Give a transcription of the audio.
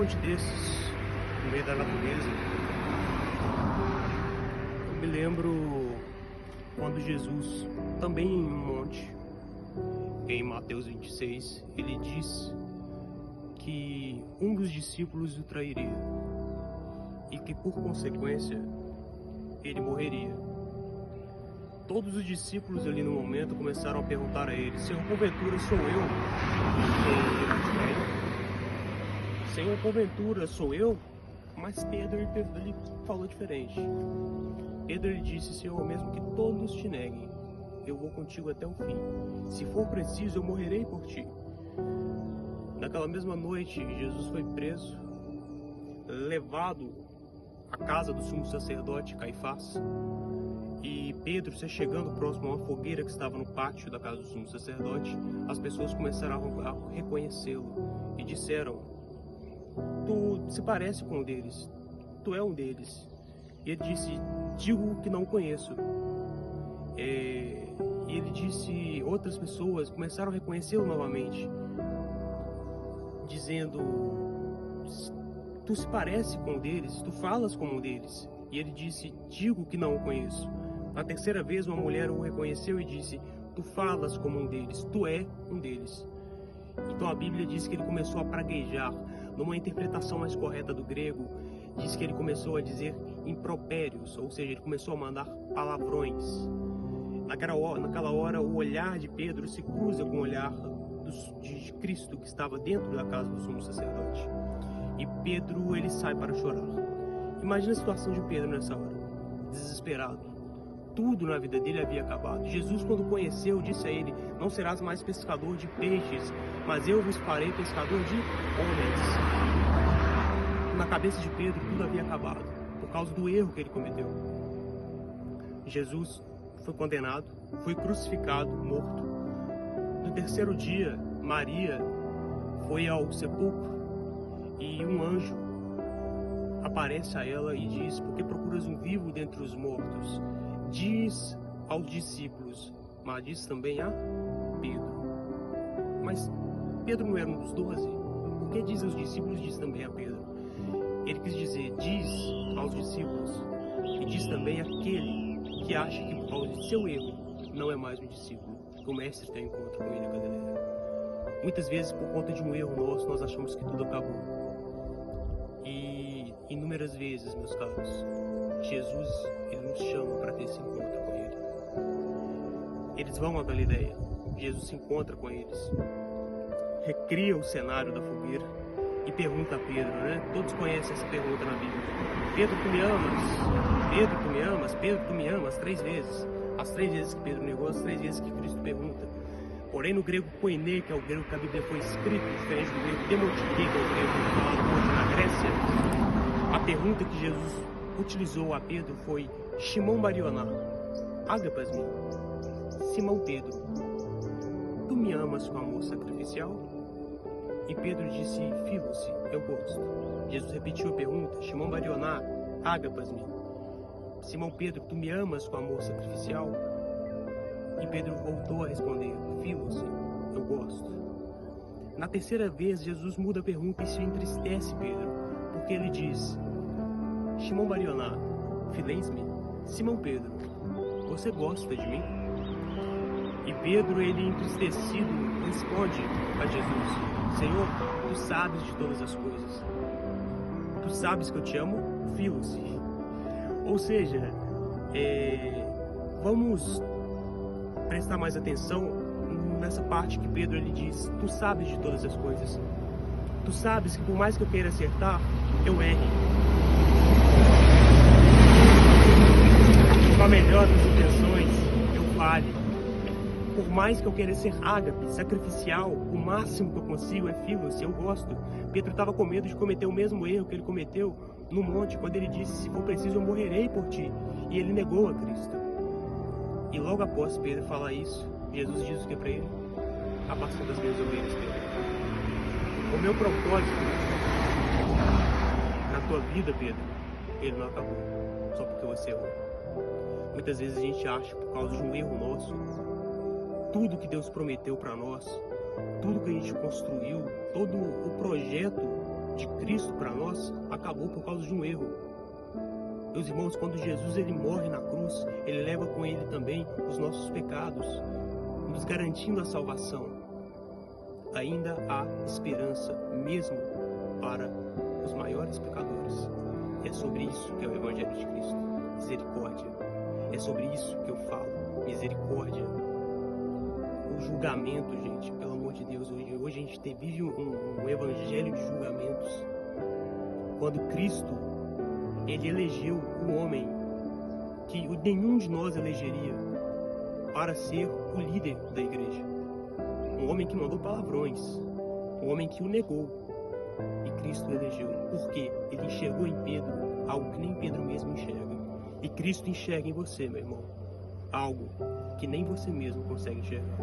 monte desses, no meio da natureza, eu me lembro quando Jesus, também em um monte, em Mateus 26, ele diz que um dos discípulos o trairia e que, por consequência, ele morreria. Todos os discípulos ali no momento começaram a perguntar a ele: Senhor, porventura sou eu quem Senhor, porventura sou eu? Mas Pedro ele falou diferente. Pedro ele disse: Senhor, mesmo que todos te neguem, eu vou contigo até o fim. Se for preciso, eu morrerei por ti. Naquela mesma noite, Jesus foi preso, levado à casa do sumo sacerdote Caifás. E Pedro, se chegando próximo a uma fogueira que estava no pátio da casa do sumo sacerdote, as pessoas começaram a reconhecê-lo e disseram: Tu se parece com um deles, tu é um deles. E ele disse: Digo que não o conheço. E ele disse: Outras pessoas começaram a reconhecê-lo novamente, dizendo: Tu se parece com um deles, tu falas como um deles. E ele disse: Digo que não o conheço. Na terceira vez, uma mulher o reconheceu e disse: Tu falas como um deles, tu é um deles. Então a Bíblia diz que ele começou a praguejar. Numa interpretação mais correta do grego, diz que ele começou a dizer impropérios, ou seja, ele começou a mandar palavrões. Naquela hora, o olhar de Pedro se cruza com o olhar de Cristo, que estava dentro da casa do sumo sacerdote. E Pedro, ele sai para chorar. Imagina a situação de Pedro nessa hora, desesperado. Tudo na vida dele havia acabado. Jesus, quando conheceu, disse a ele: Não serás mais pescador de peixes, mas eu vos farei pescador de homens. Na cabeça de Pedro, tudo havia acabado, por causa do erro que ele cometeu. Jesus foi condenado, foi crucificado, morto. No terceiro dia, Maria foi ao sepulcro e um anjo aparece a ela e diz: Por que procuras um vivo dentre os mortos? Diz aos discípulos, mas diz também a Pedro. Mas Pedro não era um dos 12? Por que diz aos discípulos, diz também a Pedro? Ele quis dizer: diz aos discípulos e diz também àquele que acha que por causa de seu erro não é mais um discípulo, que o mestre tem encontro com ele em Galileia. Muitas vezes, por conta de um erro nosso, nós achamos que tudo acabou. E inúmeras vezes, meus caros, Jesus, ele nos chama para ter esse encontro com ele. Eles vão a Galileia, Jesus se encontra com eles, recria o cenário da fogueira e pergunta a Pedro, né? Todos conhecem essa pergunta na Bíblia: Pedro, tu me amas? Pedro, tu me amas? Pedro, tu me amas? 3 vezes. As 3 vezes que Pedro negou, as 3 vezes que Cristo pergunta. Porém, no grego koiné, que é o grego que a Bíblia foi escrito, diferente do grego demotique, que é o grego falado hoje na Grécia, a pergunta que Jesus utilizou a Pedro foi: Shimon Barioná, agapas-me. Simão Pedro, tu me amas com amor sacrificial? E Pedro disse: Filo-se, eu gosto. Jesus repetiu a pergunta: Shimon Barioná, agapas-me. Simão Pedro, tu me amas com amor sacrificial? E Pedro voltou a responder: Filo-se, eu gosto. Na terceira vez, Jesus muda a pergunta e se entristece Pedro, porque ele diz: Shimon Barioná, filens-me? Simão Pedro, você gosta de mim? E Pedro, ele entristecido, responde a Jesus: Senhor, tu sabes de todas as coisas. Tu sabes que eu te amo? Filo-se. Ou seja, vamos prestar mais atenção nessa parte que Pedro ele diz: Tu sabes de todas as coisas. Tu sabes que por mais que eu queira acertar, eu erre. Com a melhor das intenções, eu falhe. Por mais que eu queira ser ágape, sacrificial, o máximo que eu consigo é filos, eu gosto. Pedro estava com medo de cometer o mesmo erro que ele cometeu no monte, quando ele disse: Se for preciso, eu morrerei por ti. E ele negou a Cristo. E logo após Pedro falar isso, Jesus diz o que para ele? Apacenta as minhas ovelhas, Pedro. O meu propósito na tua vida, Pedro, ele não acabou só porque você errou. Muitas vezes a gente acha, por causa de um erro nosso, tudo que Deus prometeu para nós, tudo que a gente construiu, todo o projeto de Cristo para nós acabou por causa de um erro. Meus irmãos, quando Jesus ele morre na cruz, ele leva com ele também os nossos pecados, nos garantindo a salvação. Ainda há esperança, mesmo para os maiores pecadores. E é sobre isso que é o Evangelho de Cristo, misericórdia. É sobre isso que eu falo, misericórdia. O julgamento, gente, pelo amor de Deus, hoje a gente vive um evangelho de julgamentos. Quando Cristo, ele elegeu um homem que nenhum de nós elegeria para ser o líder da igreja. Um homem que mandou palavrões, um homem que o negou. E Cristo elegeu, porque ele enxergou em Pedro algo que nem Pedro mesmo enxerga. E Cristo enxerga em você, meu irmão, algo que nem você mesmo consegue enxergar.